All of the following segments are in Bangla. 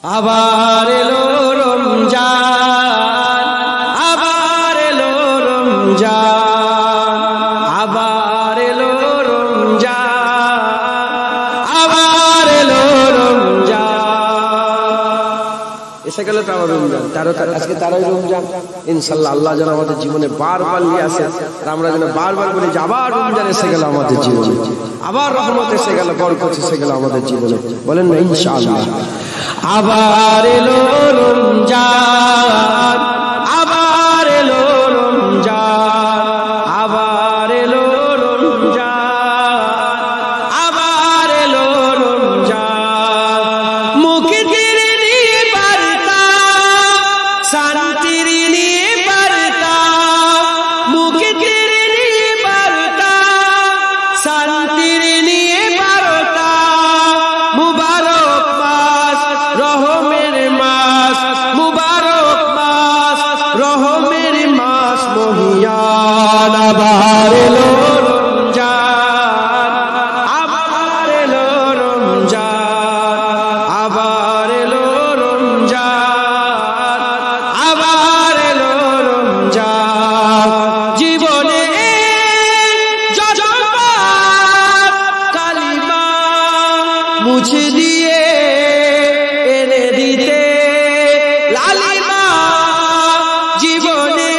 আবার এলো রমজান, আবার এলো রমজান, আবার এলো রমজান, আবার এলো রমজান। এসে গেল তো রমজান, আজকে তারাই রমজান। ইনশাআল্লাহ আল্লাহ যেন আমাদের জীবনে বারবার নিয়ে আসে, আমরা যেন বারবার বলি যে আবার রমজান এসে গেল আমাদের জীবনে, আবার রহমত এসে গেল, বরকত এসে গেল আমাদের জীবনে। বলেন না ইনশাআল্লাহ। আবার এলো রমজান, আবার এলো রমজান, আবার এলো রমজান, আবার এলো রমজান। মুক্তির নিয়ে বার্তা, শান্তির নিয়ে বার্তা, মুক্তির নিয়ে বার্তা, শান্তির নিয়ে বার্তা। মুবারক মাস, রহমের মাস, মুবারক মাস, রহমের মাস মহিয়ান। আবার এলো রমজান, আবার এলো রমজান, আবার এলো রমজান, আবার এলো রমজান। জীবনে যত পাপ কালিমা মুছে দিয়ে এনে দিতে লালিমা। জীবনে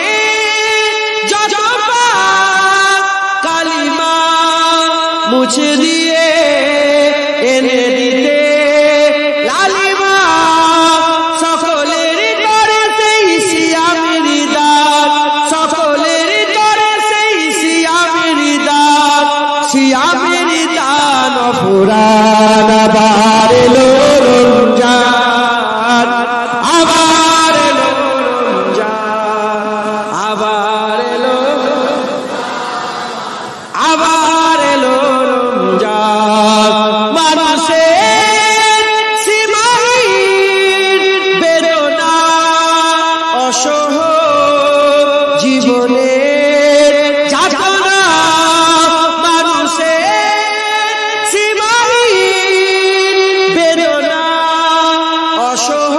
যত পাপ কালিমা মুছে দিয়ে এনে দিতে লালিমা। সকলের করে সেই সিয়ামের দান, সকলের করে সেই সিয়ামের দান, সিয়ামের দান ফুরান। আবার এলো রমজান, আবার এলো রমজান, আবার এলো, আবার এলো রমজান। মানুষের সীমাহীন বেদনা অসহ জীবনের যাতনা। মানুষের সীমাহীন বেদনা অসহ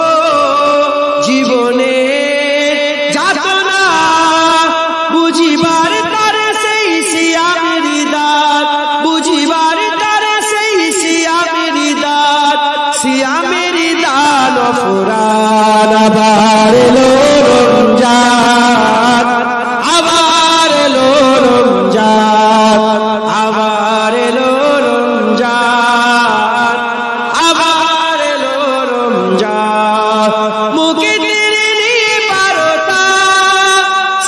জীবনের যাতনা। বুঝিবার তারে সেই সিয়ামের দান, বুঝিবার তারে সেই সিয়ামের দান, সিয়ামের দান ফুরান। আবার এলো রমজান, আবার এলো রমজান, আবার এলো রমজান, আবার এলো রমজান। মুক্তির নিয়ে বার্তা,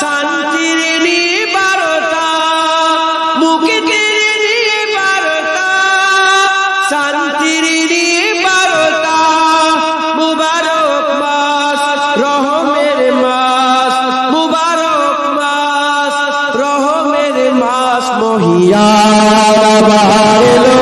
শান্তির নিয়ে বার্তা, মুক্তির নিয়ে বার্তা, শান্তির নিয়ে বার্তা। মুবারক মাস, রহমের মাস, মুবারক মাস, রহমের মাস মহিয়ান। আবার এলো